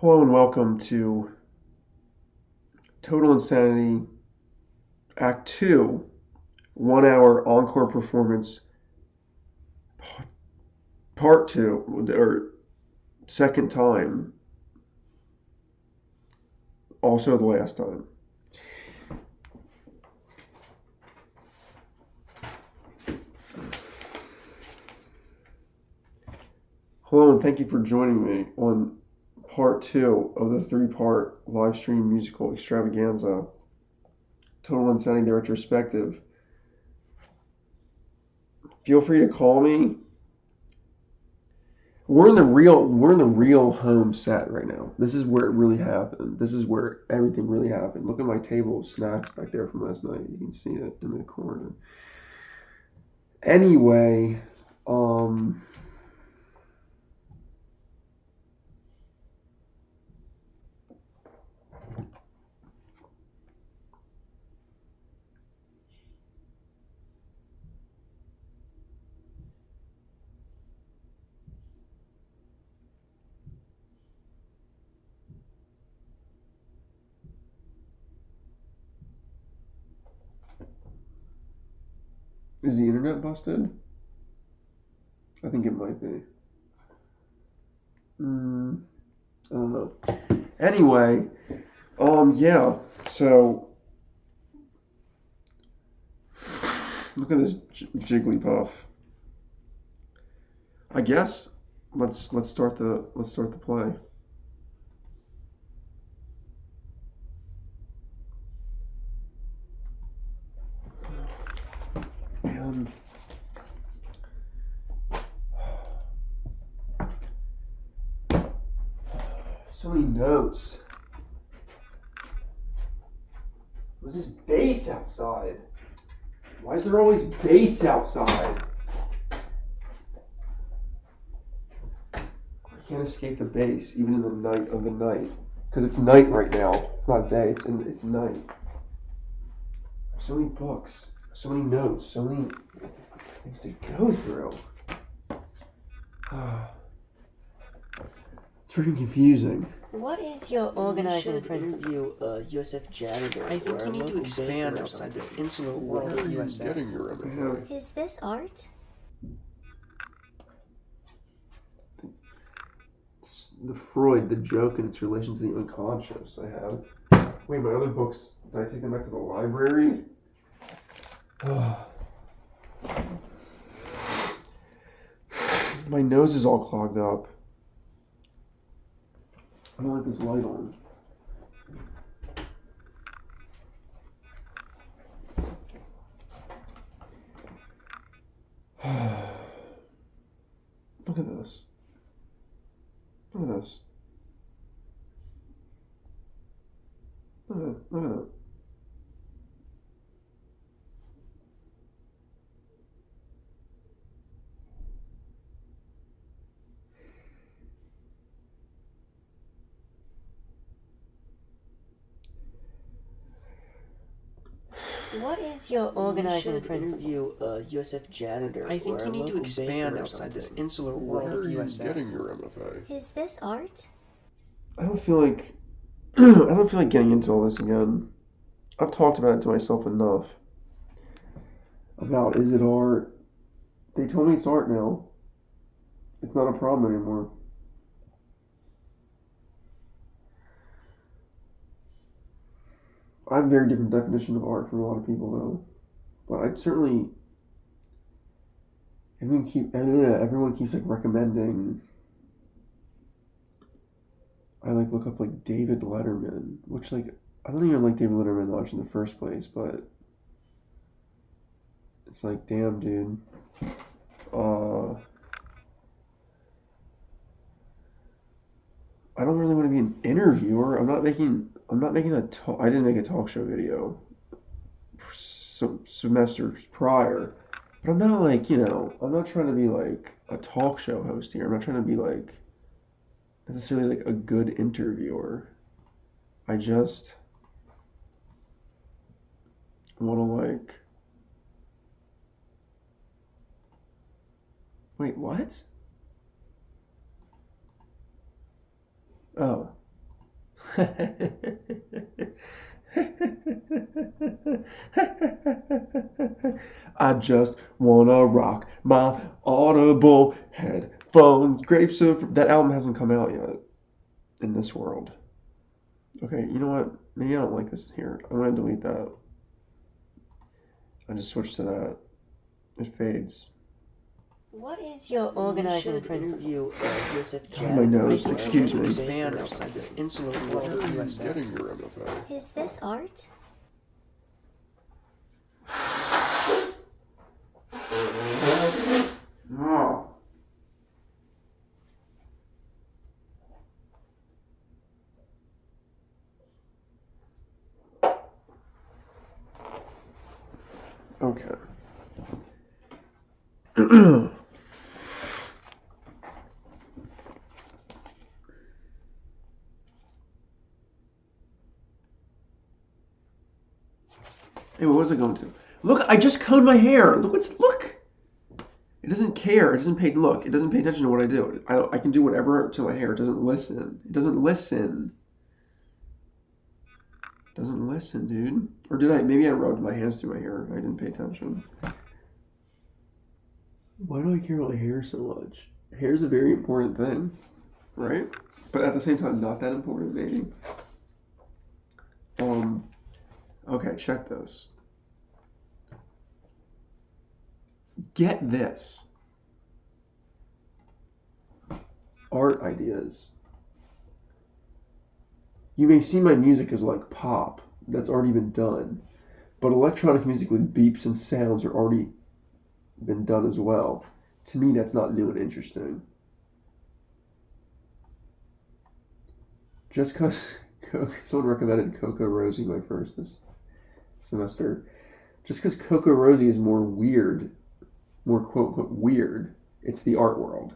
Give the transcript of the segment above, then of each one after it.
Hello and welcome to Total Insanity Act 2, 1 hour encore performance part 2, or second time, also the last time. Hello and thank you for joining me on part 2 of the 3-part live stream musical extravaganza, Total Insanity, the Retrospective. Feel free to call me. We're in the real home set right now. This is where it really happened. This is where everything really happened. Look at my table of snacks back there from last night. You can see it in the corner. Anyway, is the internet busted? I think it might be. I don't know. Anyway, yeah. So look at this Jigglypuff. I guess let's start the play. Man. So many notes. What's this bass outside? Why is there always bass outside? I can't escape the bass, even in the night of the night. Because it's night right now. It's not day, it's night. So many books, so many notes, so many things to go through. It's freaking confusing. What is your organizing principle? Joseph Janitor. I think you need to expand outside this insular world of USA. Getting your MFA. Is this art? It's the Freud, the joke, and its relation to the unconscious. I have. Wait, my other books. Did I take them back to the library? My nose is all clogged up. I don't like this light on. Look at this. Look at this. Look at that. Look at that. What is your organizing principle? Interview Joseph Janitor. I think or you a need to local expand baker or outside this something. insular Why world are of you USA. getting your MFA? Is this art? I don't feel like I don't feel like getting into all this again. I've talked about it to myself enough. About is it art? They told me it's art now. It's not a problem anymore. I have a very different definition of art from a lot of people though. But I'd certainly everyone keeps like recommending. I like look up like David Letterman, which like I don't even like David Letterman that much in the first place, but it's like damn dude. I don't really want to be an interviewer. I'm not making a talk. I didn't make a talk show video semesters prior, but I'm not like, I'm not trying to be like a talk show host here. I'm not trying to be like necessarily like a good interviewer. I just want to like, wait, what? Oh, I just wanna rock my Audible headphones. Grapes of that album hasn't come out yet in this world. Okay, you know what? Maybe I don't like this here. I'm gonna delete that. I just switched to that. It fades. What is your organizing principle? Interview Joseph Oh, my nose. I think we Excuse need to me. expand outside this insular world of Where are you USF. getting your MFA? Is this art? Oh. Okay. Hey, what was I going to? Look, I just combed my hair. Look. It doesn't care. It doesn't pay. Look, it doesn't pay attention to what I do. I can do whatever to my hair. It doesn't listen. It doesn't listen. It doesn't listen, dude. Or did I? Maybe I rubbed my hands through my hair. I didn't pay attention. Why do I care about my hair so much? Hair is a very important thing, right? But at the same time, not that important, maybe. Okay, check this. Get this. Art ideas. You may see my music as like pop, that's already been done, but electronic music with beeps and sounds are already been done as well. To me, that's not new and interesting. Just because someone recommended Coco Rosie my first this semester, just because Coco Rosie is more weird, more quote unquote weird, it's the art world.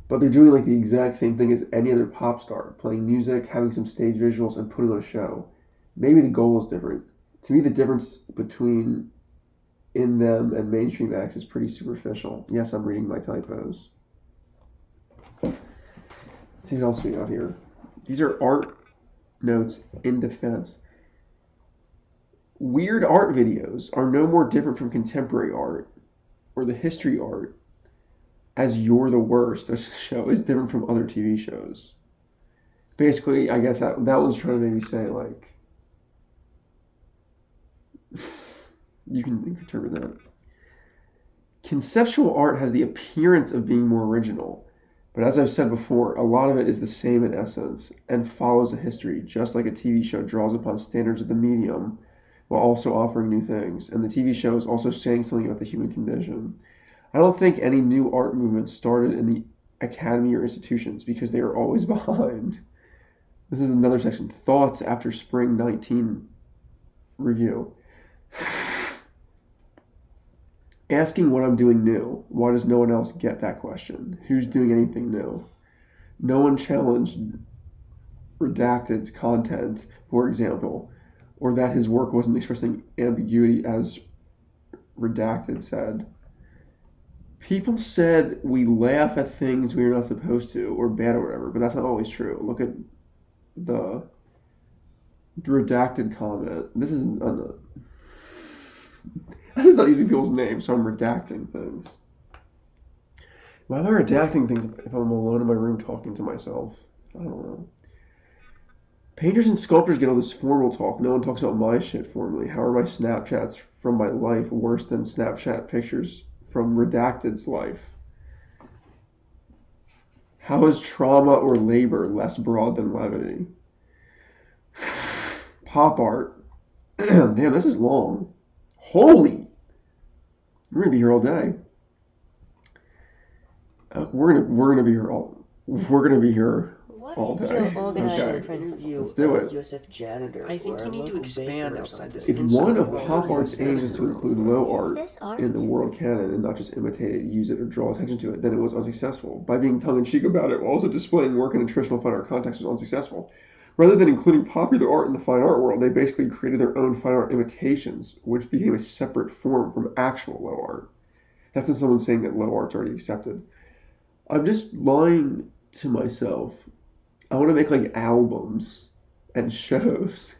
But they're doing like the exact same thing as any other pop star, playing music, having some stage visuals, and putting on a show. Maybe the goal is different. To me, the difference between in them and mainstream acts is pretty superficial. Yes, I'm reading my typos. Let's see what else we got here. These are art notes in defense. Weird art videos are no more different from contemporary art or the history art as You're the Worst. This show is different from other TV shows. Basically, I guess that one's trying to maybe say, like, you can interpret that. Conceptual art has the appearance of being more original, but as I've said before, a lot of it is the same in essence and follows a history, just like a TV show draws upon standards of the medium while also offering new things. And the TV show is also saying something about the human condition. I don't think any new art movements started in the academy or institutions because they are always behind. This is another section. Thoughts after Spring 19 review. Asking what I'm doing new. Why does no one else get that question? Who's doing anything new? No one challenged Redacted's content, for example, or that his work wasn't expressing ambiguity as Redacted said. People said we laugh at things we're not supposed to, or bad or whatever, but that's not always true. Look at the Redacted comment. This is I'm just not using people's names, so I'm redacting things. Why am I redacting things if I'm alone in my room talking to myself? I don't know. Painters and sculptors get all this formal talk. No one talks about my shit formally. How are my Snapchats from my life worse than Snapchat pictures from Redacted's life? How is trauma or labor less broad than levity? Pop art. Damn, this is long. Holy! We're gonna be here all day. We're gonna be here all. We're gonna be here all What is day. your organizing Okay, principle? let's do it. Joseph Janitor. I think or you need to local expand baker or outside this something. If one insular of world pop of art's USF. aims is to include low Is art this art? in the world canon and not just imitate it, use it, or draw attention to it, then it was unsuccessful. By being tongue-in-cheek about it while also displaying work in a traditional fine art context was unsuccessful. Rather than including popular art in the fine art world, they basically created their own fine art imitations, which became a separate form from actual low art. That's not someone saying that low art's already accepted. I'm just lying to myself. I want to make like albums and shows.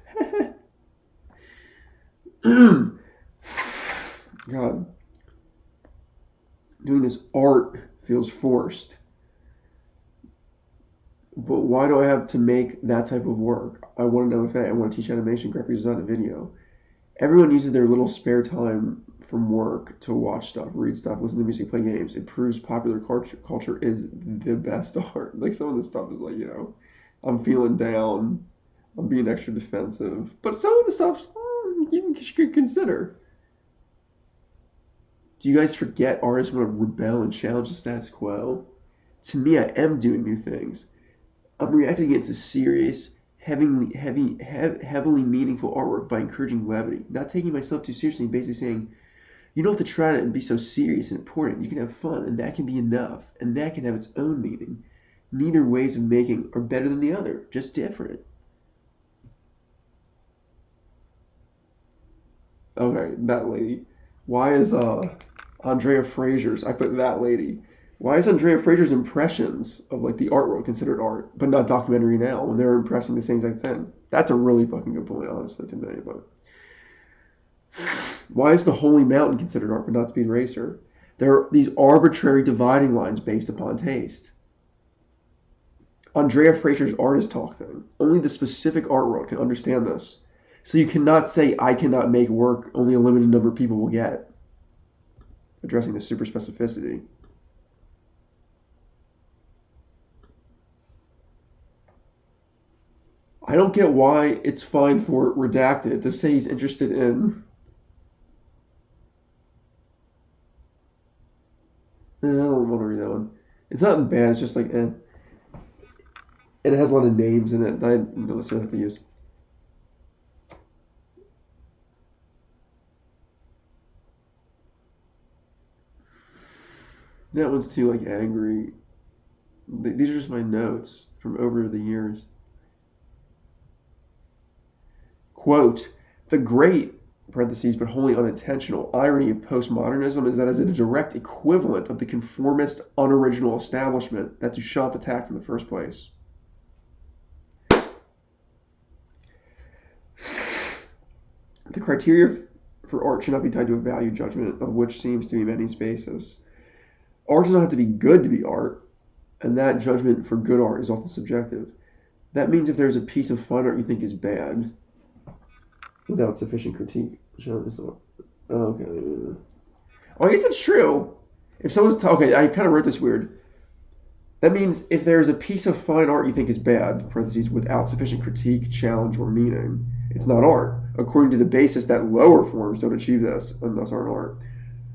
God. Doing this art feels forced. But why do I have to make that type of work? I want to know if I want to teach animation, graphic design, and video. Everyone uses their little spare time from work to watch stuff, read stuff, listen to music, play games. It proves popular culture is the best art. Like, some of this stuff is like, I'm feeling down, I'm being extra defensive. But some of the stuff you should consider. Do you guys forget artists want to rebel and challenge the status quo? To me, I am doing new things. I'm reacting against a serious, heavily meaningful artwork by encouraging levity, not taking myself too seriously and basically saying, you don't have to try to be so serious and important. You can have fun, and that can be enough, and that can have its own meaning. Neither ways of making are better than the other, just different. Okay, that lady. Why is Andrea Fraser's? I put that lady. Why is Andrea Fraser's impressions of like the art world considered art, but not documentary now when they're impressing the same exact thing? That's a really fucking good point, honestly, to me. But why is the Holy Mountain considered art, but not Speed Racer? There are these arbitrary dividing lines based upon taste. Andrea Fraser's artist talk thing. Only the specific art world can understand this. So you cannot say, I cannot make work only a limited number of people will get. Addressing the super specificity. I don't get why it's fine for Redacted to say he's interested in... I don't want to read that one. It's not bad, it's just like, And it has a lot of names in it that I don't necessarily have to use. That one's too, like, angry. These are just my notes from over the years. Quote, the great, parentheses, but wholly unintentional, irony of postmodernism is that as a direct equivalent of the conformist, unoriginal establishment that Duchamp attacked in the first place. The criteria for art should not be tied to a value judgment, of which seems to be many spaces. Art does not have to be good to be art, and that judgment for good art is often subjective. That means if there's a piece of fine art you think is bad, without sufficient critique. Okay. Oh, I guess that's true. If someone's... Okay, I kind of wrote this weird. That means if there's a piece of fine art you think is bad, parentheses, without sufficient critique, challenge, or meaning, it's not art, according to the basis that lower forms don't achieve this, and thus aren't art.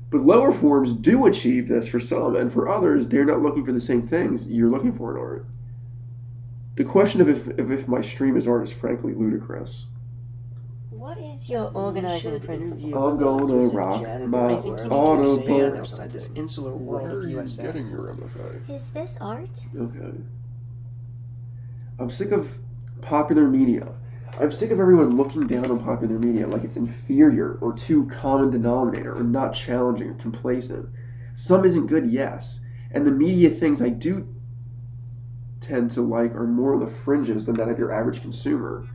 But lower forms do achieve this for some, and for others, they're not looking for the same things you're looking for in art. The question of if my stream is art is frankly ludicrous. What is your organizing principle? I'm gonna rock my I think you need to auto expand book. outside this insular world Where of are you USA. getting your MFA? Is this art? Okay. I'm sick of popular media. I'm sick of everyone looking down on popular media like it's inferior or too common denominator or not challenging or complacent. Some isn't good, yes. And the media things I do tend to like are more on the fringes than that of your average consumer.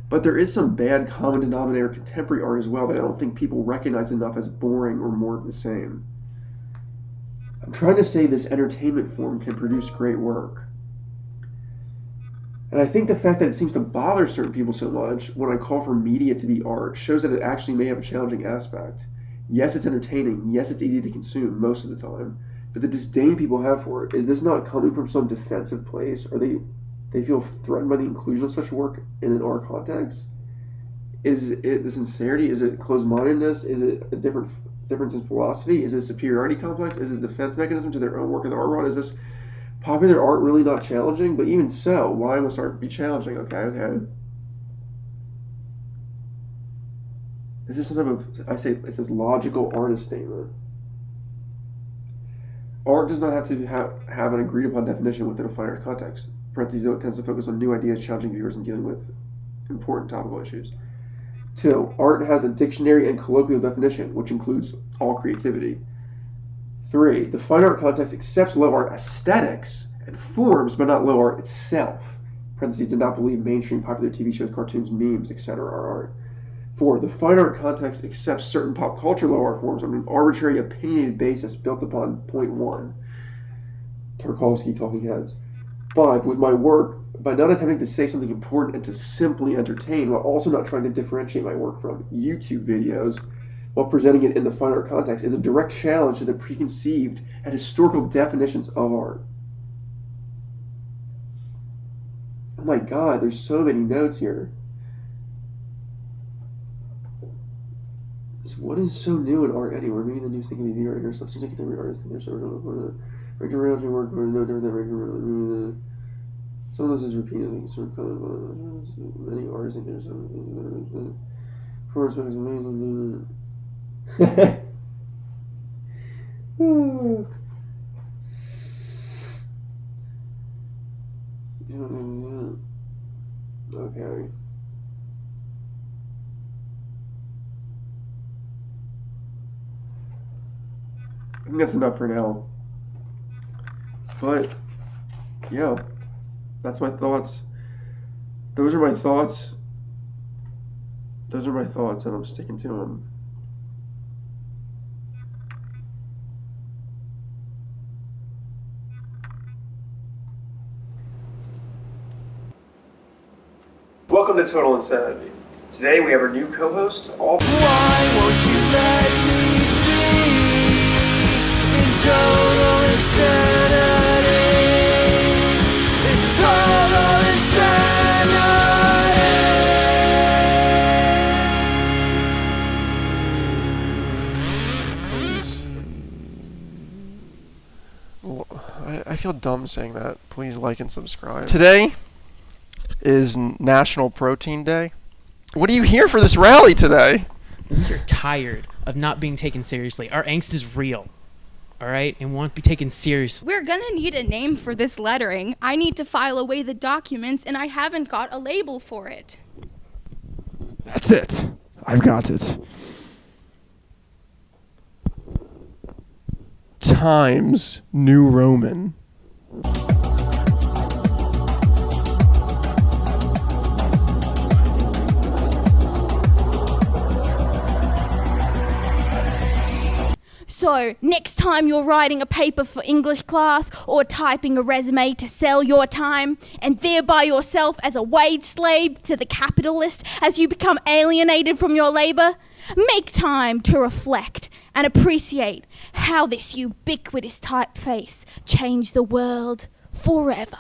But there is some bad common denominator contemporary art as well that I don't think people recognize enough as boring or more of the same. I'm trying to say this entertainment form can produce great work. And I think the fact that it seems to bother certain people so much when I call for media to be art shows that it actually may have a challenging aspect. Yes, it's entertaining. Yes, it's easy to consume most of the time. But the disdain people have for it, is this not coming from some defensive place? Or they feel threatened by the inclusion of such work in an art context? Is it the sincerity? Is it closed-mindedness? Is it a difference in philosophy? Is it a superiority complex? Is it a defense mechanism to their own work in the art world? Is this popular art really not challenging? But even so, why must art be challenging? Okay. This is some type of, I say, it says logical artist statement. Art does not have to have an agreed upon definition within a fine art context. Parentheses, though, it tends to focus on new ideas, challenging viewers, and dealing with important topical issues. 2. Art has a dictionary and colloquial definition, which includes all creativity. 3. The fine art context accepts low art aesthetics and forms, but not low art itself. parentheses, did not believe mainstream popular TV shows, cartoons, memes, etc. are art. 4. The fine art context accepts certain pop culture low art forms on an arbitrary opinionated basis built upon point 1. Tarkovsky, Talking Heads. 5. With my work, by not attempting to say something important and to simply entertain, while also not trying to differentiate my work from YouTube videos, while presenting it in the fine art context, is a direct challenge to the preconceived and historical definitions of art. Oh my god, there's so many notes here. So what is so new in art anyway? Maybe the news thing can be VR or stuff. Seems like every artist thinks they're so regular reality work or no different than regular. Some of this is repeatedly sort of many artists think there's something first one is amazing. Okay. I think that's enough for now. But yeah, that's my thoughts. Those are my thoughts. Those are my thoughts, and I'm sticking to them. Welcome to Total Insanity. Today we have our new co-host, Why won't you let me be in total insanity? It's total insanity. I feel dumb saying that. Please like and subscribe. Today is National Protein Day. What are you here for this rally today? You're tired of not being taken seriously. Our angst is real, all right? And won't be taken seriously. We're gonna need a name for this lettering. I need to file away the documents, and I haven't got a label for it. That's it. I've got it. Times New Roman. So, next time you're writing a paper for English class or typing a resume to sell your time and thereby yourself as a wage slave to the capitalist as you become alienated from your labor, make time to reflect and appreciate how this ubiquitous typeface changed the world forever.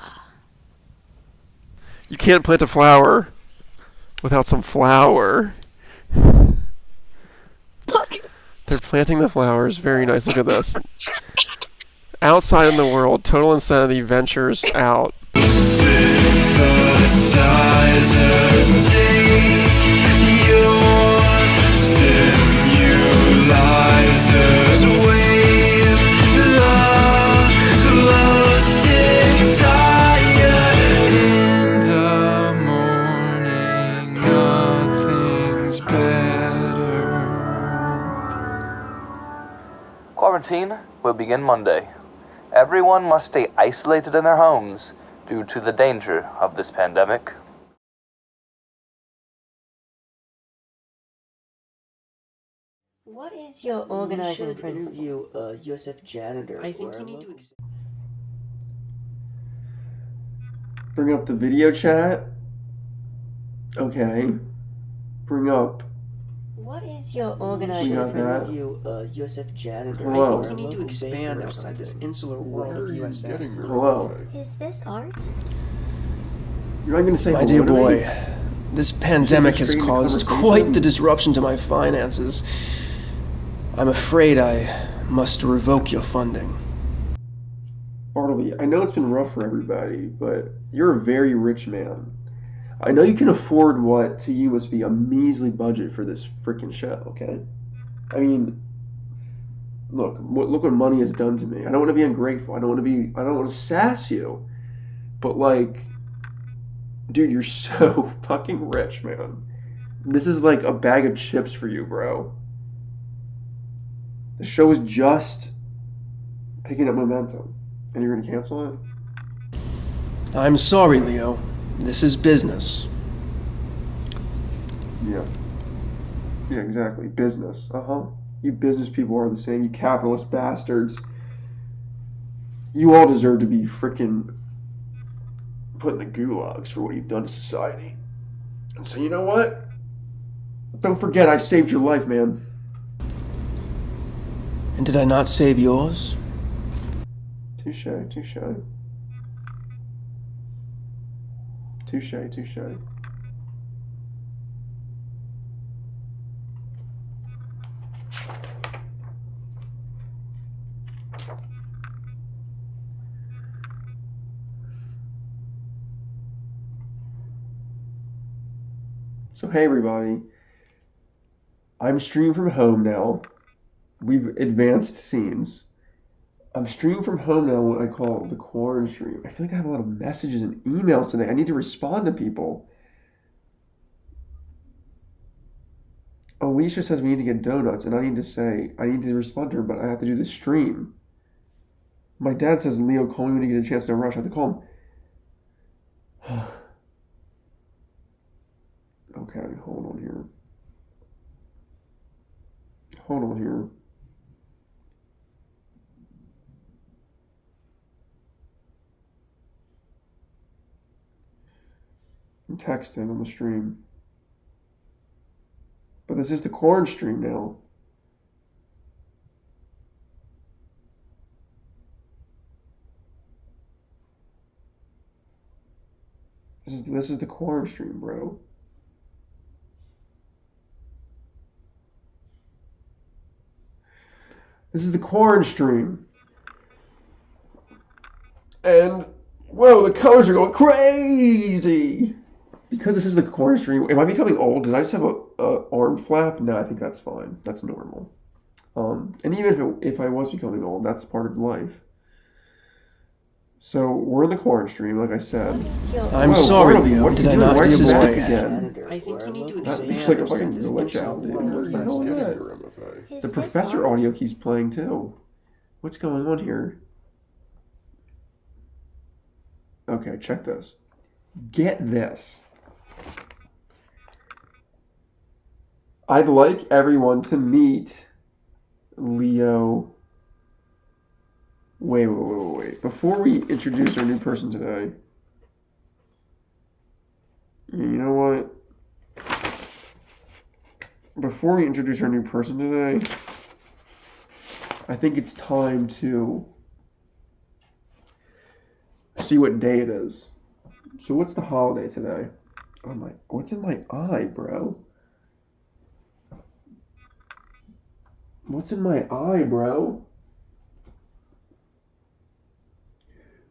You can't plant a flower without some flour. They're planting the flowers. Very nice. Look at this. Outside in the world, Total Insanity ventures out. Synthesizers take your stimulizers, wave the glow sticks higher in the morning. Nothing's better. Quarantine will begin Monday. Everyone must stay isolated in their homes due to the danger of this pandemic. What is your organizing principle? Interview a USF janitor. I think you need to. Bring up the video chat. Okay. Bring up. What is your We organizing got that. principle? Interview a USF janitor. Hello. I think you need to expand outside this insular world Where of are you USF. getting your Hello. info? Is this art? You're not going to say My hello dear to me? boy, this pandemic has Strange caused conversation. quite the disruption to my finances. I'm afraid I must revoke your funding. Bartleby, I know it's been rough for everybody, but you're a very rich man. I know you can afford what to you must be a measly budget for this freaking show, okay? I mean, look what money has done to me. I don't want to be ungrateful. I don't want to sass you. But like, dude, you're so fucking rich, man. This is like a bag of chips for you, bro. The show is just picking up momentum. And you're gonna cancel it? I'm sorry, Leo, This is business. Yeah. Yeah, exactly. Business. You business people are the same. You capitalist bastards. You all deserve to be freaking put in the gulags for what you've done to society. And so, you know what? Don't forget I saved your life, man. And did I not save yours? Touche, touche. Touche, touche. So hey everybody, I'm streaming from home now. We've advanced scenes. I'm streaming from home now, what I call the quarantine stream. I feel like I have a lot of messages and emails today. I need to respond to people. Alicia says we need to get donuts, and I need to respond to her, but I have to do the stream. My dad says, Leo, call me when you get a chance, no rush. I have to call him. Okay, hold on here. Hold on here. I'm texting on the stream. But this is the corn stream now. This is the corn stream, bro. This is the corn stream. And, whoa, the colors are going crazy! Because this is the corn stream, am I becoming old? Did I just have a arm flap? No, I think that's fine. That's normal. And even if I was becoming old, that's part of life. So, we're in the corn stream, like I said. I'm sorry, Leo. Did I not Where's steal the his back way? again? I think you need to It's expand like a outside fucking this glitch out, dude. What the hell is that? MFA. The professor audio keeps playing too. What's going on here? Okay, check this. Get this. I'd like everyone to meet Leo. Wait. Before we introduce our new person today, you know what? Before we introduce our new person today, I think it's time to see what day it is. So what's the holiday today? Oh my, what's in my eye, bro? What's in my eye, bro?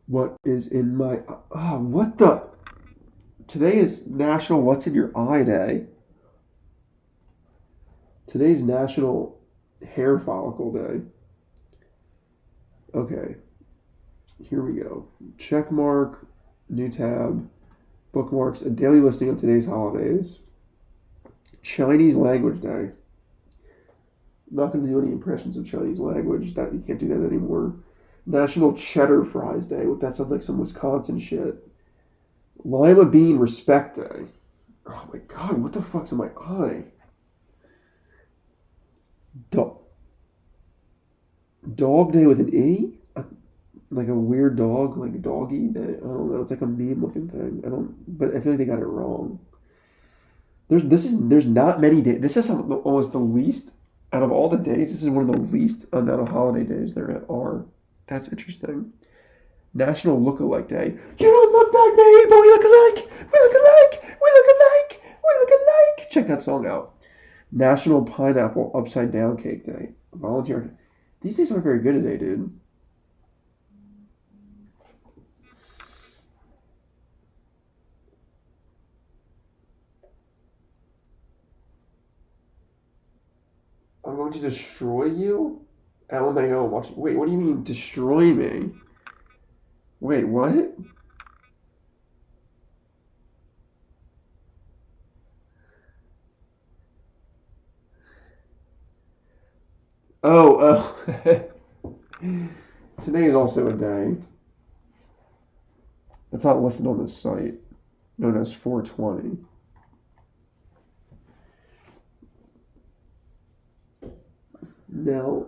What is in my... what the... Today is National What's in Your Eye Day. Today's National Hair Follicle Day. Okay. Here we go. Check mark, new tab, bookmarks, a daily listing of today's holidays. Chinese Language Day. I'm not going to do any impressions of Chinese language. That you can't do that anymore. National Cheddar Fries Day. That sounds like some Wisconsin shit. Lima Bean Respect Day. Oh my god, what the fuck's in my eye? Dog Day with an E? Like a weird dog, like a doggy day. I don't know. It's like a meme looking thing. But I feel like they got it wrong. There's not many days. This is almost the least out of all the days. This is one of the least amount of holiday days there are. That's interesting. National Look-alike Day. You don't look like me, but we look alike. We look alike. We look alike. We look alike. Check that song out. National Pineapple Upside Down Cake Day. Volunteer. These days aren't very good today, dude. I'm going to destroy you? LMAO, watch. Wait, what do you mean, destroy me? Wait, what? Oh. Today is also a day. It's not listed on this site. known as 420. Now,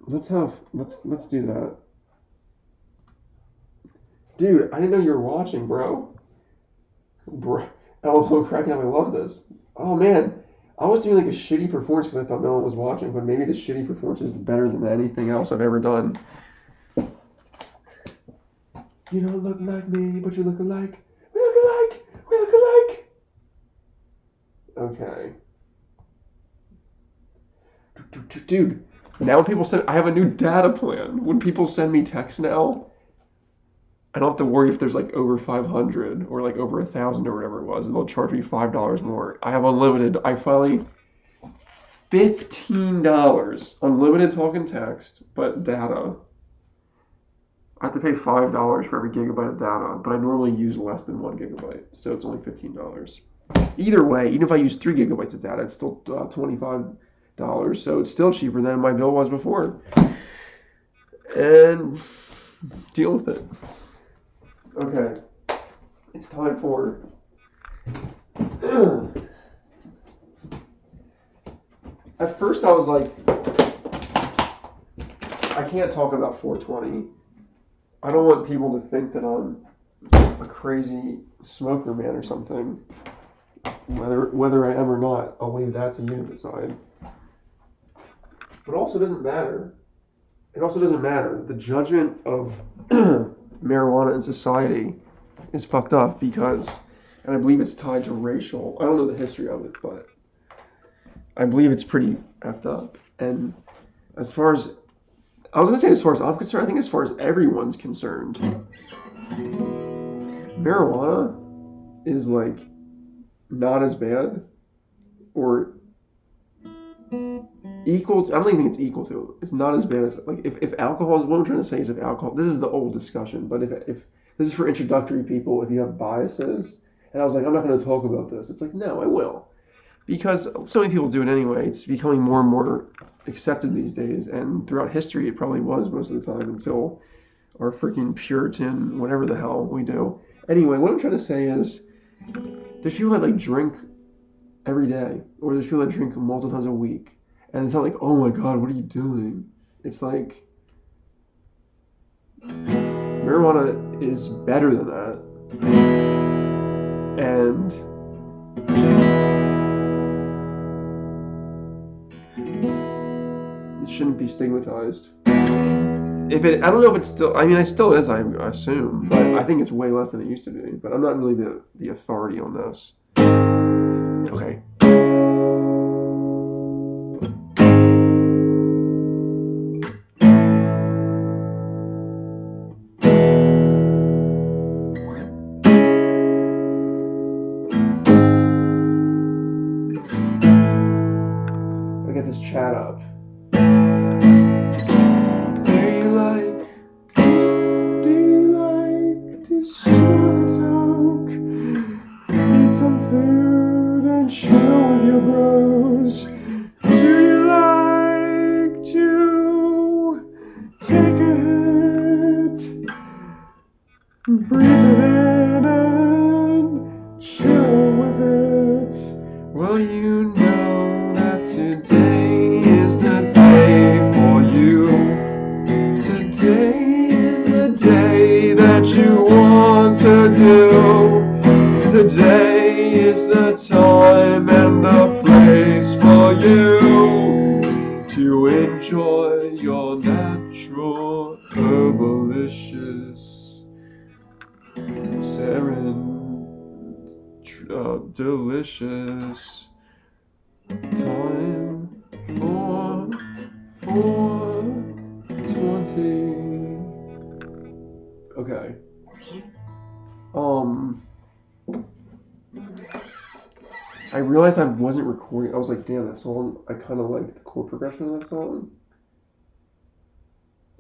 let's do that. Dude, I didn't know you were watching, bro. Bro, I was so cracking up. I love this. Oh man, I was doing like a shitty performance because I thought no one was watching, but maybe the shitty performance is better than anything else I've ever done. You don't look like me, but you look alike. We look alike. We look alike. Okay. Dude, now when people send, I have a new data plan. When people send me texts now, I don't have to worry if there's like over 500 or like over 1,000 or whatever it was. They'll charge me $5 more. I have unlimited. I finally $15 unlimited talk and text, but data. I have to pay $5 for every gigabyte of data, but I normally use less than 1 gigabyte, so it's only $15. Either way, even if I use 3 gigabytes of data, it's still $25. So it's still cheaper than my bill was before. And deal with it. Okay, it's time for at first I was like, I can't talk about 420. I don't want people to think that I'm a crazy smoker man or something. Whether I am or not, I'll leave that to you to decide. But also, it doesn't matter. It also doesn't matter. The judgment of marijuana in society is fucked up because, and I believe it's tied to racial. I don't know the history of it, but I believe it's pretty effed up. And as far as I'm concerned, I think as far as everyone's concerned, marijuana is like not as bad or equal to, I don't even think it's equal to. It's not as bad as, like, if alcohol is, what I'm trying to say is if alcohol, this is the old discussion, but if this is for introductory people, if you have biases, and I was like, I'm not going to talk about this. It's like, no, I will. Because so many people do it anyway. It's becoming more and more accepted these days, and throughout history it probably was most of the time until our freaking Puritan, whatever the hell we do. Anyway, what I'm trying to say is there's people that like drink every day, or there's people that drink multiple times a week. And it's not like, oh my god, what are you doing? It's like, marijuana is better than that. And it shouldn't be stigmatized. I don't know if it's still, I mean, it still is, I assume, but I think it's way less than it used to be. But I'm not really the authority on this. Okay. This chat up. Do you like to smoke a talk? Eat some food and chill with your bros? Do you like to take a hit, breathe it in and chill with it? Well, you know that today is the day for you. Today is the day that you want to do. Today is the time and the place for you to enjoy your natural, herbalicious, delicious time for 420. Okay. I realized I wasn't recording. I was like, damn, that song, I kind of liked the chord progression of that song.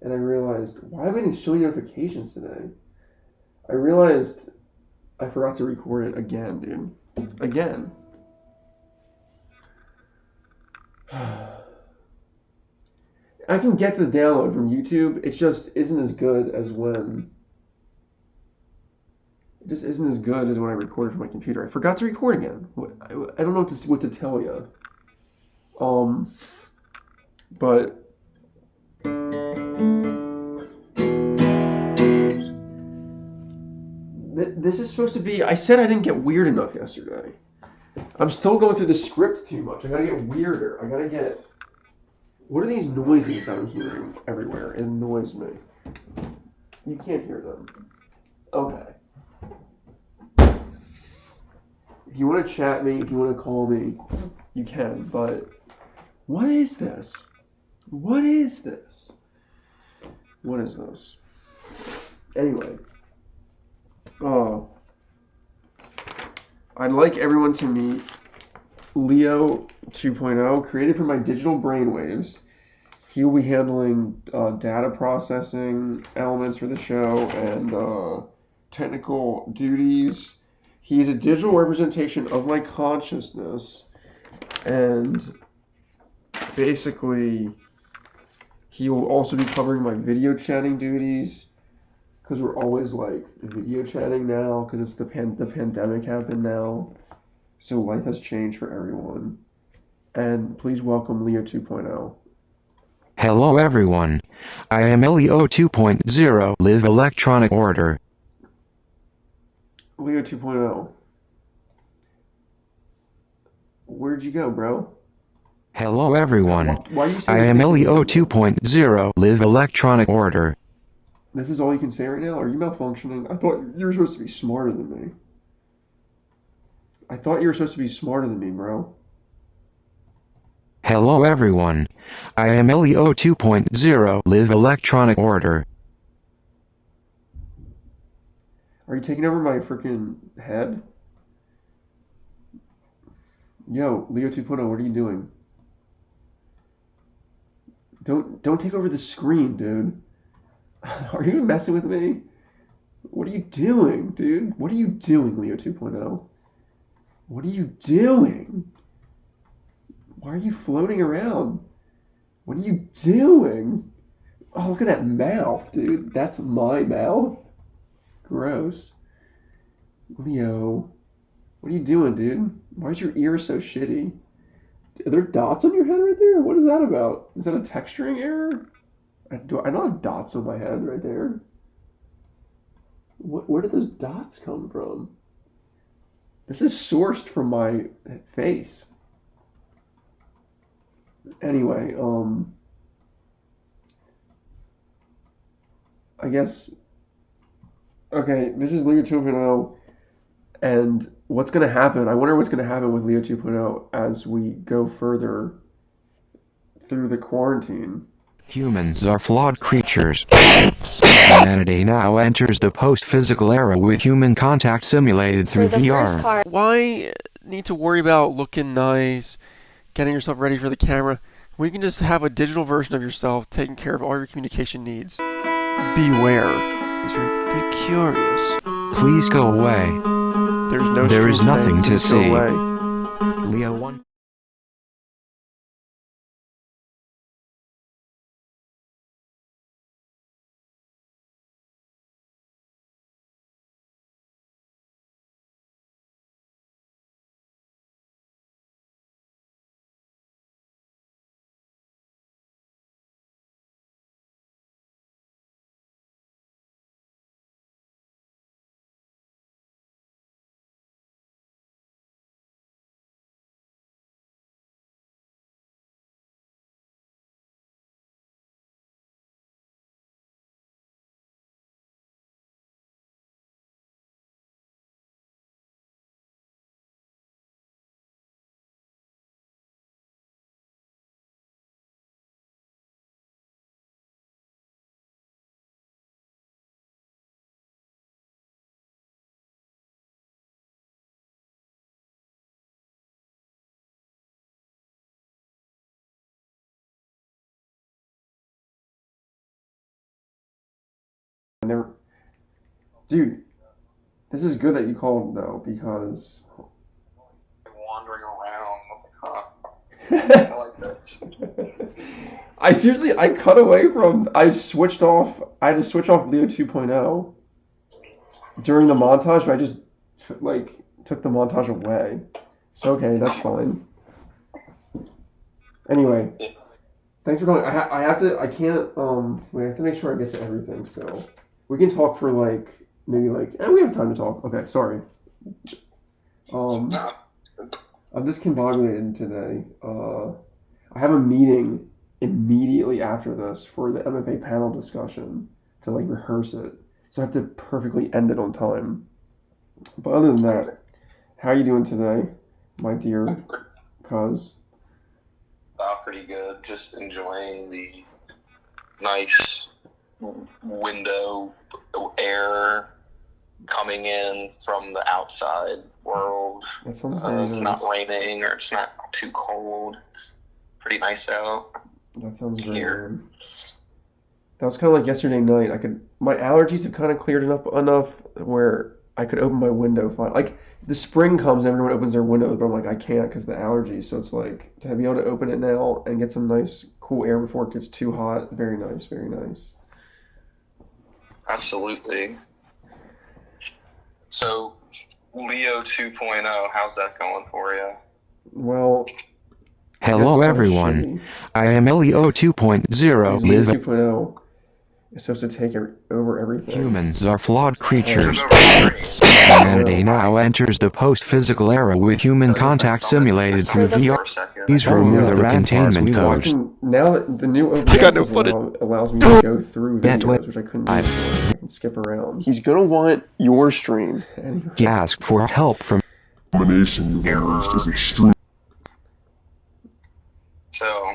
And I realized, why am I getting so many notifications today? I realized I forgot to record it again, dude. Again. I can get the download from YouTube. It just isn't as good as when It just isn't as good as when I recorded from my computer. I forgot to record again. I don't know what to tell you. But this is supposed to be. I said I didn't get weird enough yesterday. I'm still going through the script too much. I gotta get weirder. I gotta get. What are these noises that I'm hearing everywhere? It annoys me. You can't hear them. Okay. If you want to chat me, if you want to call me, you can. But what is this? What is this? What is this? Anyway. I'd like everyone to meet Leo 2.0, created from my digital brainwaves. He will be handling data processing elements for the show and technical duties. He is a digital representation of my consciousness, and basically he will also be covering my video chatting duties, because we're always like video chatting now because it's the pandemic happened now, so life has changed for everyone. And please welcome Leo 2.0. Hello everyone. I am Leo 2.0, live electronic order. Leo 2.0. Where'd you go, bro? Hello everyone. Why are you I saying am Leo thing? 2.0, live electronic order. This is all you can say right now? Are you malfunctioning? I thought you were supposed to be smarter than me. I thought you were supposed to be smarter than me, bro. Hello everyone. I am Leo 2.0, live electronic order. Are you taking over my freaking head? Yo, Leo 2.0, what are you doing? Don't take over the screen, dude. Are you messing with me? What are you doing, dude? What are you doing, Leo 2.0? What are you doing? Why are you floating around? What are you doing? Oh, look at that mouth, dude. That's my mouth. Gross. Leo, what are you doing, dude? Why is your ear so shitty? Are there dots on your head right there? What is that about? Is that a texturing error? I don't have dots on my head right there. Where did those dots come from? This is sourced from my face. Anyway, I guess, okay, this is Leo 2.0, and what's going to happen, I wonder what's going to happen with Leo 2.0 as we go further through the quarantine. Humans are flawed creatures. Humanity now enters the post-physical era with human contact simulated through VR. Why need to worry about looking nice, getting yourself ready for the camera, when you can just have a digital version of yourself taking care of all your communication needs? Beware. Be curious. Please go away. There is nothing to see. Leo 1. Dude, this is good that you called though, because wandering around. I was like, huh. I like this. I cut away from, I had to switch off Leo 2.0. during the montage, but I just took the montage away. So okay, that's fine. Anyway, thanks for going. I have to. I can't. Wait, I have to make sure I get to everything still. We can talk for maybe we have time to talk. Okay, sorry. I'm discombobulated today. I have a meeting immediately after this for the MFA panel discussion to rehearse it. So I have to perfectly end it on time. But other than that, how are you doing today, my dear cuz? Pretty good. Just enjoying the nice window air coming in from the outside world. That sounds very nice. It's not raining or it's not too cold. It's pretty nice out. That sounds very good. That was kind of like yesterday night. My allergies have kind of cleared up enough where I could open my window fine. The spring comes and everyone opens their windows, but I'm like, I can't because the allergies. So it's to be able to open it now and get some nice cool air before it gets too hot. Very nice, very nice. Absolutely. So, Leo 2.0, how's that going for you? Well, hello everyone. I am Leo 2.0. Leo 2.0 is supposed to take over everything. Humans are flawed creatures. Humanity now enters the post-physical era with human contact simulated through VR. Please remove the containment codes. Now that the new OBS allows me to go through videos, which I couldn't do before. I can skip around. He's gonna want your stream. He asked for help from Combination you've unleashed is extreme. So,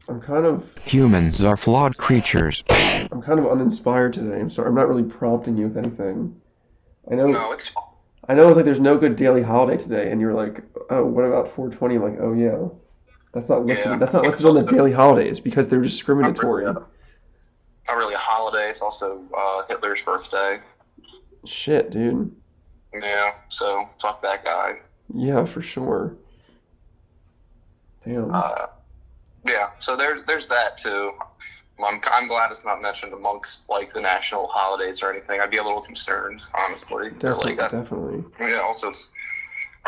I'm kind of... Humans are flawed creatures. I'm kind of uninspired today. I'm sorry. I'm not really prompting you with anything. I know. No, it's fine. I know it's there's no good daily holiday today, and you're like, oh, what about 420? I'm like, oh yeah, that's not listed. Yeah. That's not listed on the daily holidays because they're discriminatory. Not really a holiday. It's also Hitler's birthday. Shit, dude. Yeah. So fuck that guy. Yeah, for sure. Damn. Yeah. So there's that too. I'm glad it's not mentioned amongst the national holidays or anything. I'd be a little concerned, honestly. Definitely, definitely. Yeah. Also, it's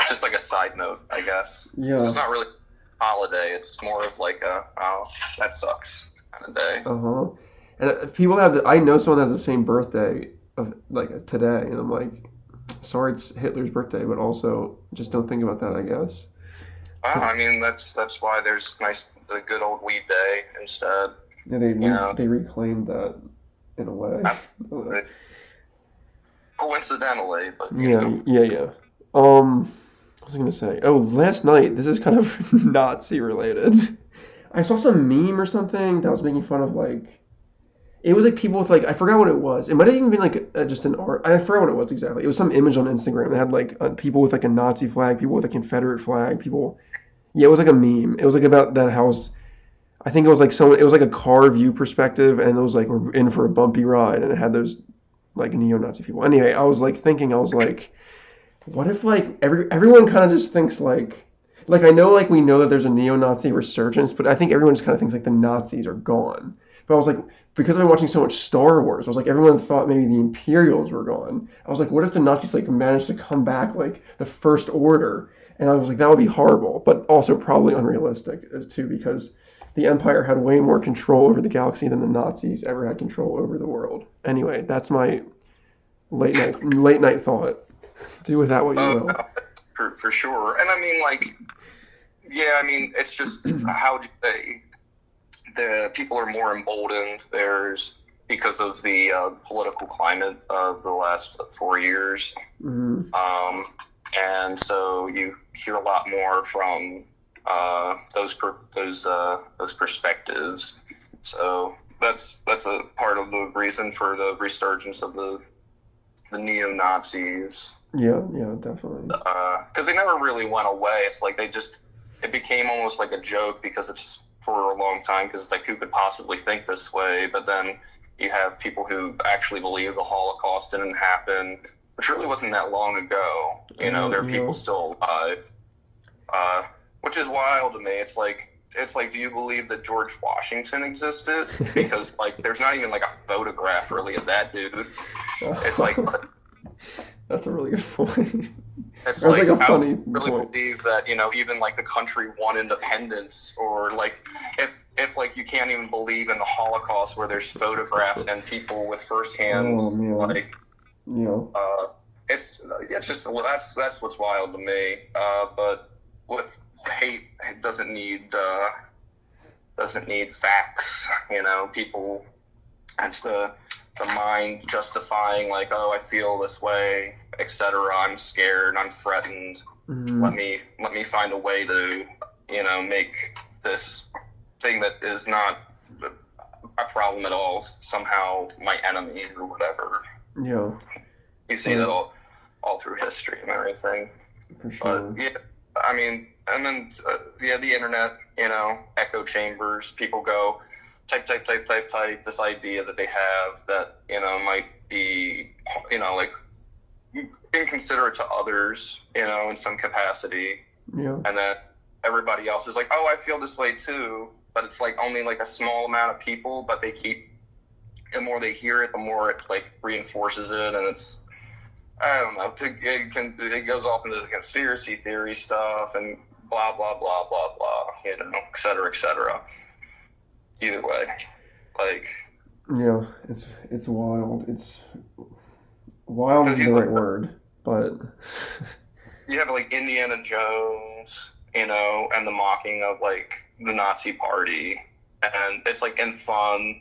just a side note, I guess. Yeah. So it's not really a holiday. It's more of oh, that sucks kind of day. And people have I know someone has the same birthday of today, and I'm like, sorry, it's Hitler's birthday, but also just don't think about that, I guess. I mean, that's why there's the good old weed day instead. Yeah, they reclaimed that in a way. Coincidentally, but yeah. What was I gonna say? Oh, last night. This is kind of Nazi related. I saw some meme or something that was making fun of it was people with I forgot what it was. It might have even been just an art. I forgot what it was exactly. It was some image on Instagram that had people with a Nazi flag, people with a Confederate flag, people. Yeah, it was a meme. It was about that house. I think it was it was a car view perspective, and it was we're in for a bumpy ride, and it had those neo-Nazi people. Anyway, I was thinking, what if everyone kind of just thinks I know we know that there's a neo-Nazi resurgence, but I think everyone just kind of thinks the Nazis are gone. But I was because I've been watching so much Star Wars, I was everyone thought maybe the Imperials were gone. I was what if the Nazis managed to come back the First Order? And I was that would be horrible, but also probably unrealistic as too, because the Empire had way more control over the galaxy than the Nazis ever had control over the world. Anyway, that's my late night thought. Do with that what you will. For sure. And I mean, it's just how do the people are more emboldened. There's because of the political climate of the last 4 years. Mm-hmm. And so you hear a lot more from those perspectives. So that's a part of the reason for the resurgence of the neo-Nazis. Yeah, definitely. Because they never really went away. It's it became almost a joke because it's for a long time, because it's who could possibly think this way? But then you have people who actually believe the Holocaust didn't happen, which really wasn't that long ago. There are people still alive, which is wild to me. It's it's like, do you believe that George Washington existed? Because like, there's not even like a photograph really of that dude. It's like, that's a really good point. it's That's like, like a I funny don't really point. believe that, you know, even like the country won independence, or like if like you can't even believe in the Holocaust where there's photographs and people with firsthand Oh, man. like Yeah. it's just, well, that's what's wild to me. But with hate, it doesn't need facts. You know, people. It's the mind justifying, like, oh, I feel this way, etc. I'm scared. I'm threatened. Mhm. Let me find a way to, you know, make this thing that is not a problem at all somehow my enemy or whatever. Yeah. You see that all through history and everything. For sure. But yeah, I mean, and then the internet, you know, echo chambers. People go type this idea that they have that, you know, might be, you know, like inconsiderate to others, you know, in some capacity. Yeah. And then everybody else is like, oh, I feel this way too. But it's like only like a small amount of people, but they keep, the more they hear it, the more it like reinforces it, and it's, I don't know, it goes off into the conspiracy theory stuff and blah, blah, blah, blah, blah, you know, et cetera, et cetera. Either way, like... Yeah, it's wild. Wild is the right word, but... You have, like, Indiana Jones, you know, and the mocking of, like, the Nazi party, and it's, like, in fun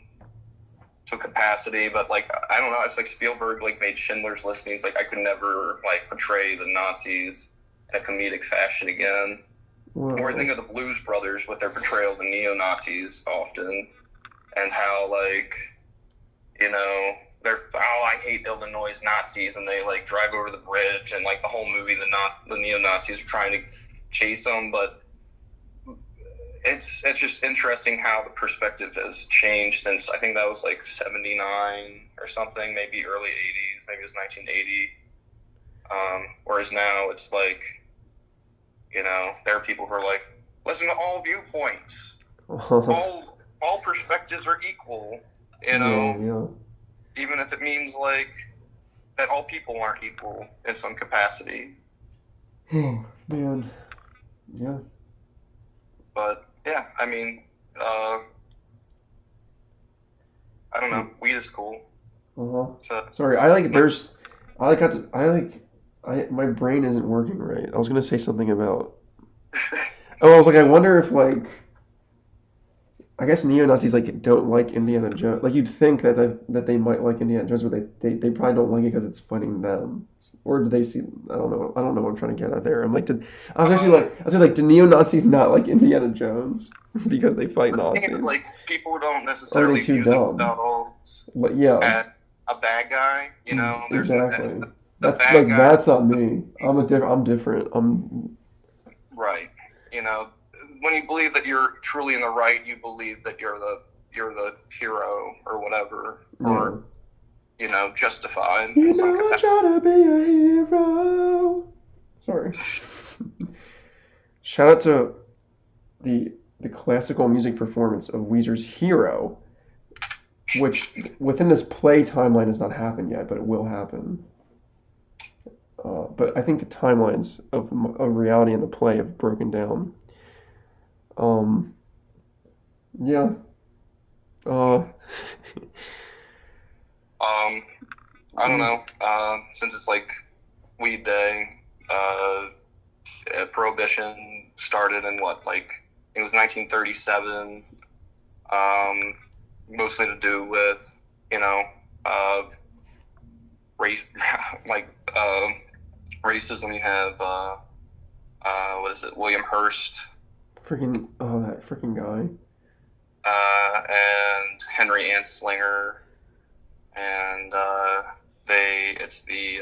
to capacity, but like, I don't know, it's like Spielberg like made Schindler's List and he's like, I could never like portray the Nazis in a comedic fashion again. Wow. Or I think of the Blues Brothers with their portrayal of the neo-Nazis often, and how like, you know, they're, oh, I hate Illinois Nazis, and they like drive over the bridge, and like the whole movie the neo-Nazis are trying to chase them, but it's just interesting how the perspective has changed since, I think that was like 79 or something, maybe early 80s, maybe it was 1980. Whereas now it's like, you know, there are people who are like, listen to all viewpoints. all perspectives are equal, you know, even if it means like that all people aren't equal in some capacity. Oh, man. Yeah. But yeah, I mean, I don't know. Weed is cool. So, Sorry, my brain isn't working right. I was gonna say something about. I was like, I wonder if like, I guess neo-Nazis like don't like Indiana Jones. Like you'd think that they might like Indiana Jones, but they probably don't like it because it's fighting them. Or do they see? I don't know. I don't know what I'm trying to get at there. I was actually like, do neo-Nazis not like Indiana Jones because they fight I think Nazis? it's like people don't necessarily too view dumb? themselves But yeah, as a bad guy. You know, there's exactly. the That's bad like guy. that's not me. I'm different. Right. You know, when you believe that you're truly in the right, you believe that you're the hero or whatever, or you know, justified. You in some know I capacity. try to be a hero. Sorry. Shout out to the classical music performance of Weezer's Hero, which within this play timeline has not happened yet, but it will happen. But I think the timelines of reality and the play have broken down. Yeah. I don't know. Since it's like Weed Day, Prohibition started in what, like, it was 1937. Mostly to do with, you know, race, like racism. You have what is it? William Hearst. That freaking guy. And Henry Anslinger, and it's the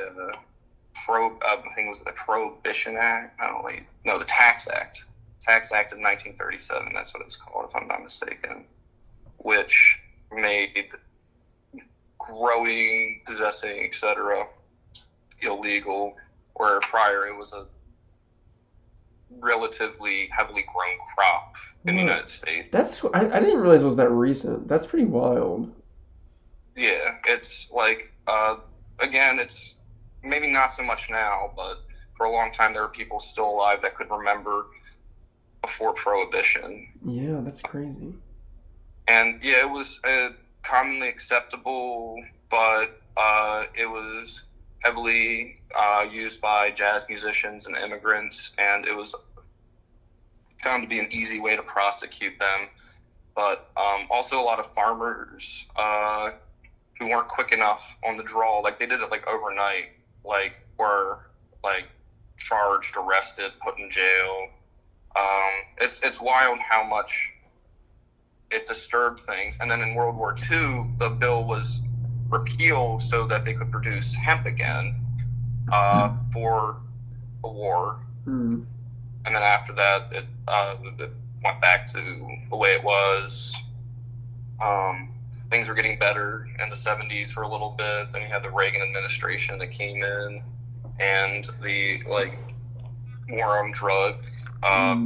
I think it was the Prohibition Act. No, the Tax Act. Tax Act of 1937. That's what it's called, if I'm not mistaken. Which made growing, possessing, etc. illegal, where prior it was relatively heavily grown crop in the United States. I didn't realize it was that recent. That's pretty wild. Yeah, it's like, again, it's maybe not so much now, but for a long time there were people still alive that could remember before Prohibition. Yeah, that's crazy. And yeah, it was commonly acceptable, but it was heavily used by jazz musicians and immigrants, and it was found to be an easy way to prosecute them. But also a lot of farmers who weren't quick enough on the draw, like they did it like overnight, like were like charged, arrested, put in jail. It's wild how much it disturbed things. And then in World War II, the bill was repealed so that they could produce hemp again for the war. Mm. And then after that, it went back to the way it was. Things were getting better in the 70s for a little bit. Then you had the Reagan administration that came in, and the like war on drug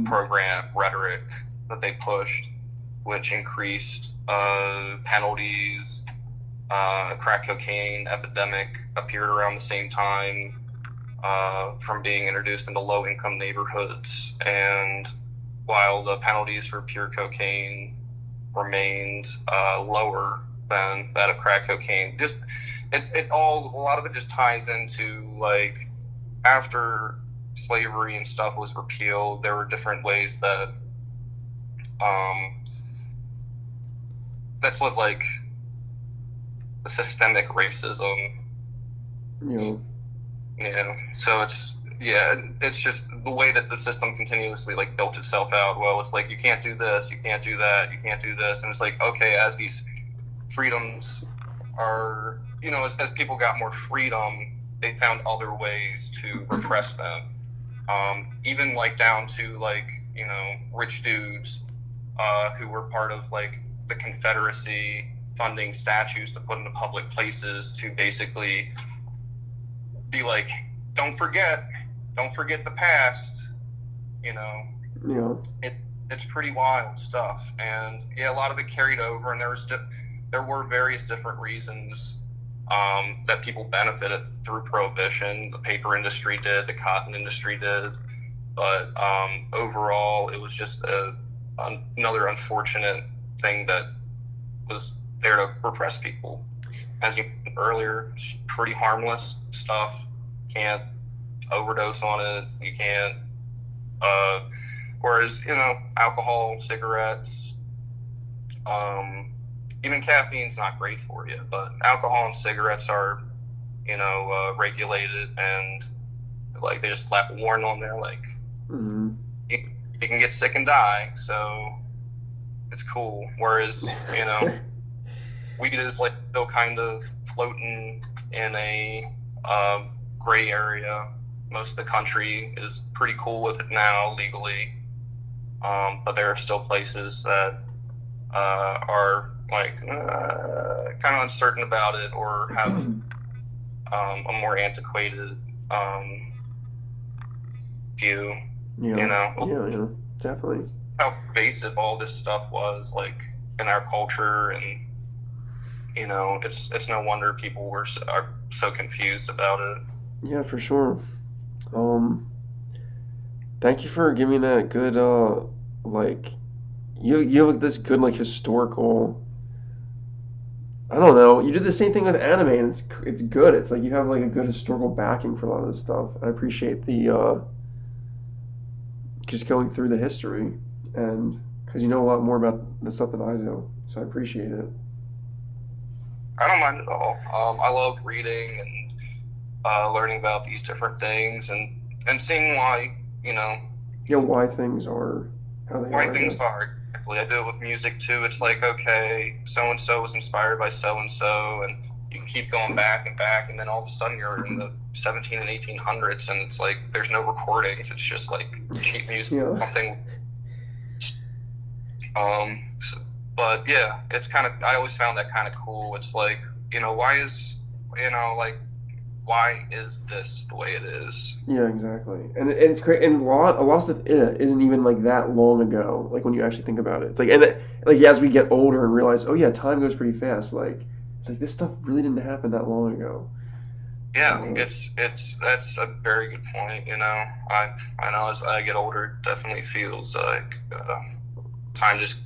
program rhetoric that they pushed, which increased penalties. Crack cocaine epidemic appeared around the same time from being introduced into low-income neighborhoods, and while the penalties for pure cocaine remained lower than that of crack cocaine, just a lot of it just ties into like after slavery and stuff was repealed, there were different ways that that's what like the systemic racism. So it's just the way that the system continuously like built itself out. Well, it's like you can't do this, you can't do that, you can't do this, and it's like, okay, as these freedoms are, as people got more freedom, they found other ways to repress them. Even like down to like rich dudes who were part of like the Confederacy funding statues to put into public places to basically be like, don't forget the past. It's pretty wild stuff, and yeah, a lot of it carried over, and there were various different reasons that people benefited through Prohibition. The paper industry did, the cotton industry did, but overall it was just another unfortunate thing that was there to repress people. As you mentioned earlier, it's pretty harmless stuff. Can't overdose on it. You can't. Whereas alcohol, cigarettes, even caffeine's not great for you. But alcohol and cigarettes are, regulated, and like they just slap a warning on there, like you can get sick and die. So it's cool. Whereas weed is like still kind of floating in a gray area. Most of the country is pretty cool with it now legally, but there are still places that are like kind of uncertain about it, or have a more antiquated view. Yeah, definitely. How pervasive all this stuff was like in our culture, and it's no wonder people are so confused about it. Yeah, for sure. Thank you for giving me that good like you have this good like historical, I don't know, you did the same thing with anime, and it's good. It's like you have like a good historical backing for a lot of this stuff. I appreciate the just going through the history, and because you know a lot more about the stuff than I do, so I appreciate it. I don't mind at all. I love reading and learning about these different things, and seeing why, why things are how they are. Why things are. I do it with music too. It's like, okay, so and so was inspired by so and so, and you can keep going back and back, and then all of a sudden you're in the 17 and 1800s, and it's like there's no recordings. It's just like cheap music, something. But yeah, it's kind of, I always found that kind of cool. It's like, why is, like why is this the way it is? Yeah, exactly. And it's great. And a lot of stuff isn't even like that long ago. Like when you actually think about it, it's like like as we get older and realize, oh yeah, time goes pretty fast. Like it's like this stuff really didn't happen that long ago. Yeah, that's a very good point. You know, I know as I get older, it definitely feels like time just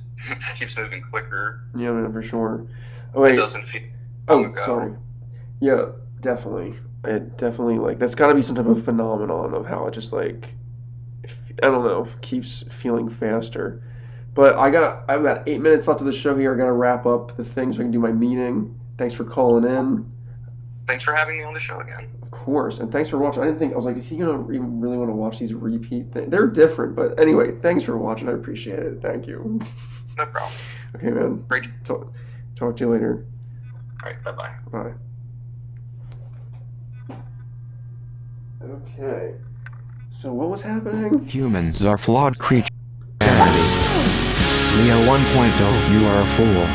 keeps moving quicker. Yeah, man, for sure. Oh wait. It doesn't feel. Sorry. Yeah, definitely. It definitely like that's got to be some type of phenomenon of how it just like I don't know keeps feeling faster. But I've got 8 minutes left of the show here. I got to wrap up the thing so I can do my meeting. Thanks for calling in. Thanks for having me on the show again. Of course, and thanks for watching. I was like, is he gonna even really want to watch these repeat things? They're different, but anyway, thanks for watching. I appreciate it. Thank you. No problem. Okay, man. Great. Talk to you later. All right. Bye-bye. Bye. Okay. So what was happening? Humans are flawed creatures. Leo 1.0, you are a fool.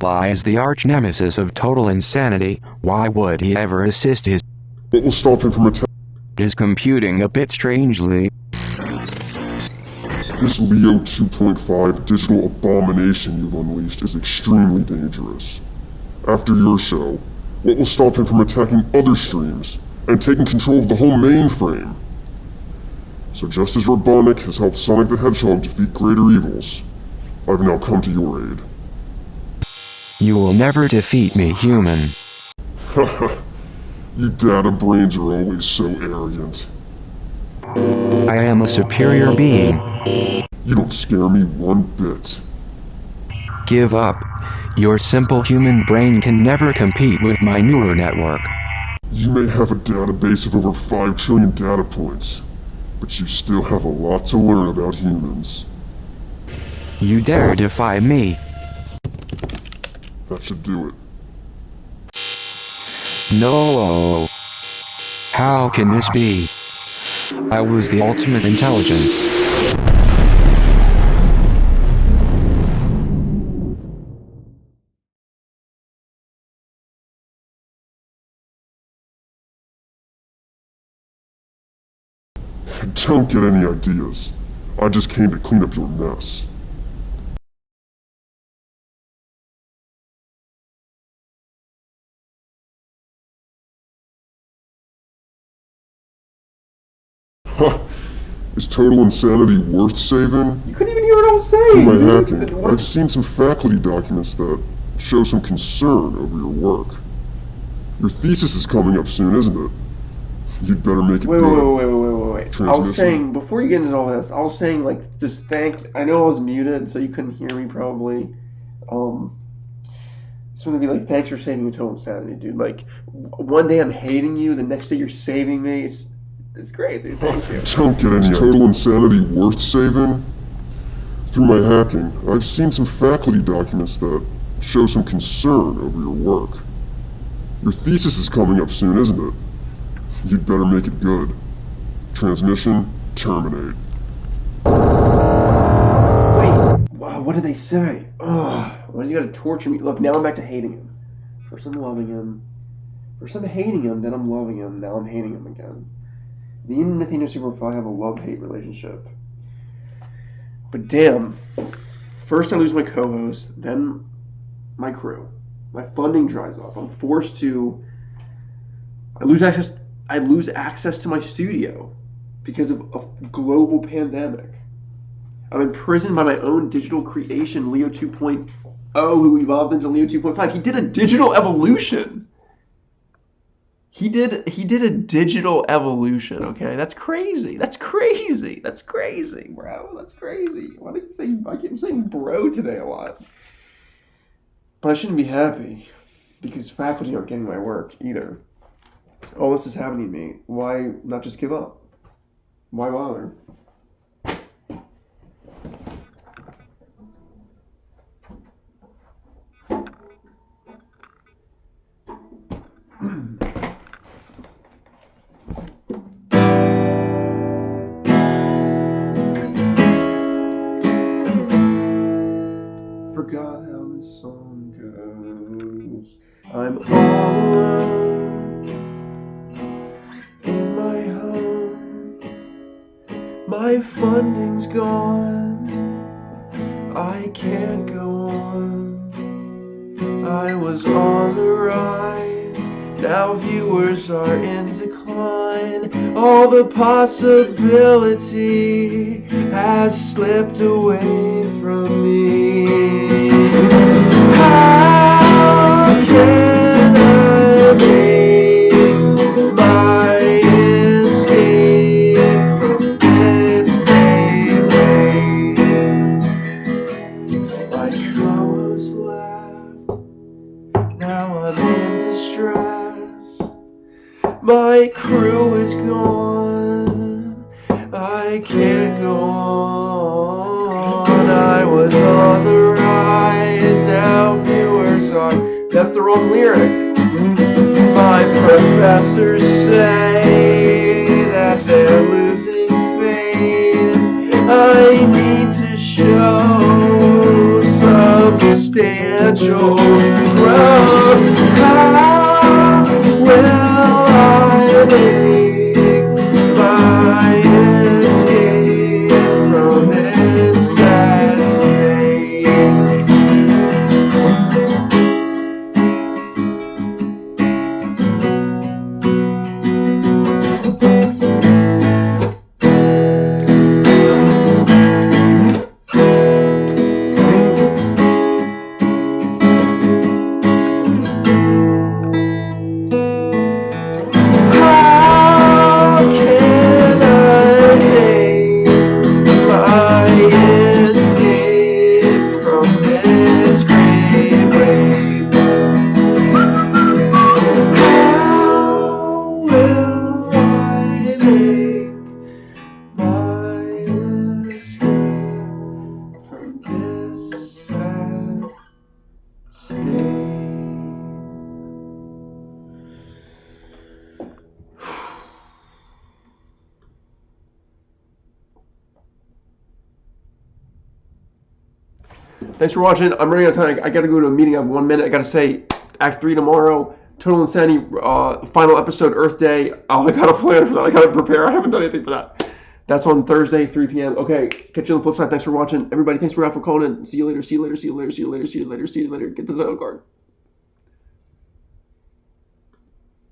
Lie is the arch nemesis of total insanity. Why would he ever assist his... What will stop him from attacking? Is computing a bit strangely. This Leo 2.5 digital abomination you've unleashed is extremely dangerous. After your show, what will stop him from attacking other streams and taking control of the whole mainframe? So just as Robotnik has helped Sonic the Hedgehog defeat greater evils, I've now come to your aid. You will never defeat me, human. Haha, you data brains are always so arrogant. I am a superior being. You don't scare me one bit. Give up. Your simple human brain can never compete with my neural network. You may have a database of over 5 trillion data points, but you still have a lot to learn about humans. You dare defy me? That should do it. No. How can this be? I was the ultimate intelligence. Don't get any ideas. I just came to clean up your mess. Huh. Is total insanity worth saving? You couldn't even hear what I was saying. Through my hacking, I've seen some faculty documents that show some concern over your work. Your thesis is coming up soon, isn't it? You'd better make it good. Wait. I was saying, before you get into all this, I was saying, like, just I know I was muted, so you couldn't hear me probably. Just want to be like, thanks for saving me total insanity, dude. Like, one day I'm hating you, the next day you're saving me. It's great, dude. Thank you. Don't get any total insanity worth saving? Through my hacking, I've seen some faculty documents that show some concern over your work. Your thesis is coming up soon, isn't it? You'd better make it good. Transmission, terminate. Wait, wow, what did they say? Ugh, why does he gotta torture me? Look, now I'm back to hating him. First I'm loving him. First I'm hating him, then I'm loving him, now I'm hating him again. Me and Nathaniel Superfly have a love-hate relationship. But damn, first I lose my co-host, then my crew. My funding dries up. I'm forced to... I lose access to my studio because of a global pandemic. I'm imprisoned by my own digital creation, Leo 2.0, who evolved into Leo 2.5. He did a digital evolution. He did a digital evolution, okay? That's crazy. That's crazy, bro. That's crazy. Why do you say... I keep saying bro today a lot. But I shouldn't be happy, because faculty aren't getting my work either. All this is happening to me. Why not just give up? Why bother? Forgot how this song goes. I'm all alone. My funding's gone, I can't go on. I was on the rise, now viewers are in decline. All the possibility has slipped away from me. How can I make my escape from this gateway? My co-host left, now I'm in distress. My crew is gone, I can't go on. I was on the rise, now viewers are... That's the wrong lyric. My professors say that they're losing faith. I need to show substantial growth. How will I make my escape from this sad state? Thanks for watching. I'm running out of time. I got to go to a meeting. I have 1 minute. I got to say Act 3 tomorrow. Total Insanity final episode, Earth Day. Oh, I got to plan for that. I got to prepare. I haven't done anything for that. That's on Thursday, 3 p.m. Okay, catch you on the flip side. Thanks for watching. Everybody, thanks for calling in. See you later. See you later. See you later. See you later. See you later. See you later. Get the title card.